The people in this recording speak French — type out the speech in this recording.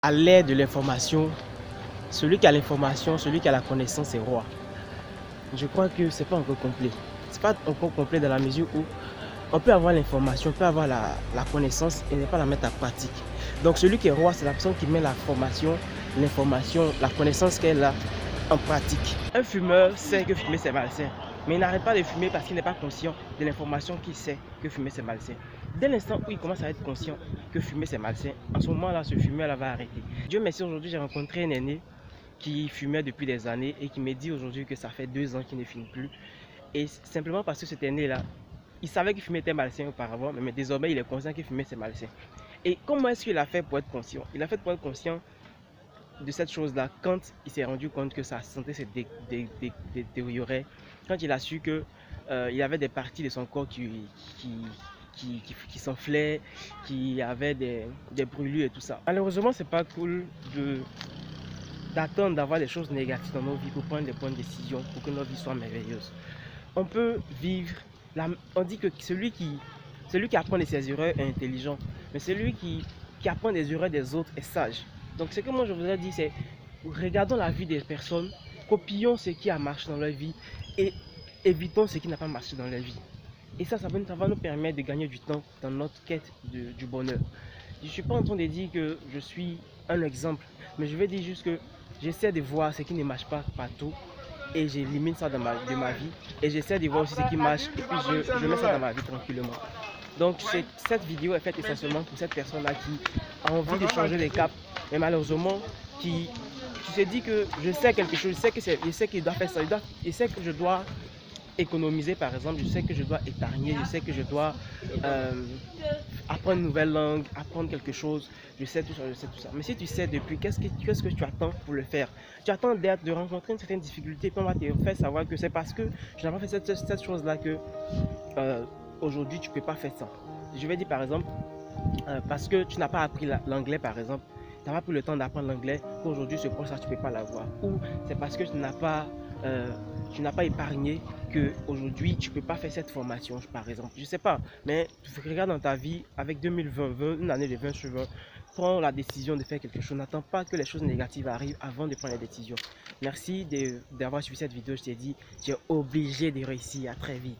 à l'ère de l'information, celui qui a l'information, celui qui a la connaissance est roi. Je crois que c'est pas encore complet. C'est pas encore complet dans la mesure où on peut avoir l'information, on peut avoir la connaissance et ne pas la mettre en pratique. Donc celui qui est roi, c'est la personne qui met la formation, l'information, la connaissance qu'elle a en pratique. Un fumeur sait que fumer c'est malsain, mais il n'arrête pas de fumer parce qu'il n'est pas conscient de l'information qu'il sait que fumer c'est malsain. Dès l'instant où il commence à être conscient que fumer c'est malsain, en ce moment-là, ce fumeur-là va arrêter. Dieu merci, aujourd'hui j'ai rencontré un aîné qui fumait depuis des années et qui me dit aujourd'hui que ça fait 2 ans qu'il ne fume plus. Et simplement parce que cet aîné-là, il savait que fumer était malsain auparavant, mais désormais il est conscient que fumer c'est malsain. Et comment est-ce qu'il a fait pour être conscient? Il a fait pour être conscient de cette chose-là quand il s'est rendu compte que sa santé s'est détériorée, quand il a su que il y avait des parties de son corps qui s'enflaient, qui avaient des brûlures et tout ça. Malheureusement, c'est pas cool d'attendre d'avoir des choses négatives dans nos vies pour prendre des bonnes décisions, pour que nos vies soient merveilleuses. On peut vivre, on dit que celui qui apprend de ses erreurs est intelligent, mais celui qui apprend des erreurs des autres est sage. Donc ce que moi je voudrais dire, c'est regardons la vie des personnes, copions ce qui a marché dans leur vie et évitons ce qui n'a pas marché dans leur vie. Et ça va nous permettre de gagner du temps dans notre quête du bonheur. Je ne suis pas en train de dire que je suis un exemple, mais je vais dire juste que j'essaie de voir ce qui ne marche pas partout et j'élimine ça de ma vie et j'essaie de voir aussi ce qui marche et puis je mets ça dans ma vie tranquillement. Donc cette vidéo est faite essentiellement pour cette personne-là qui a envie de changer de cap, mais malheureusement qui se dit que je sais quelque chose, je sais qu'il doit faire ça, je sais que je dois économiser par exemple, je sais que je dois épargner, je sais que je dois apprendre une nouvelle langue, apprendre quelque chose, je sais tout ça. Mais si tu sais depuis, qu'est-ce que tu attends pour le faire? Tu attends de rencontrer une certaine difficulté, puis on va te faire savoir que c'est parce que je n'ai pas fait cette chose-là que aujourd'hui tu ne peux pas faire ça. Je vais dire par exemple, parce que tu n'as pas appris l'anglais par exemple, tu n'as pas pris le temps d'apprendre l'anglais, qu'aujourd'hui ce poste-là tu ne peux pas l'avoir. Ou c'est parce que tu n'as pas épargné qu'aujourd'hui tu ne peux pas faire cette formation par exemple. Je ne sais pas, mais regarde dans ta vie avec 2020, une année de 20 sur 20, prends la décision de faire quelque chose. N'attends pas que les choses négatives arrivent avant de prendre les décisions. Merci d'avoir suivi cette vidéo. Je t'ai dit, tu es obligé de réussir. À très vite.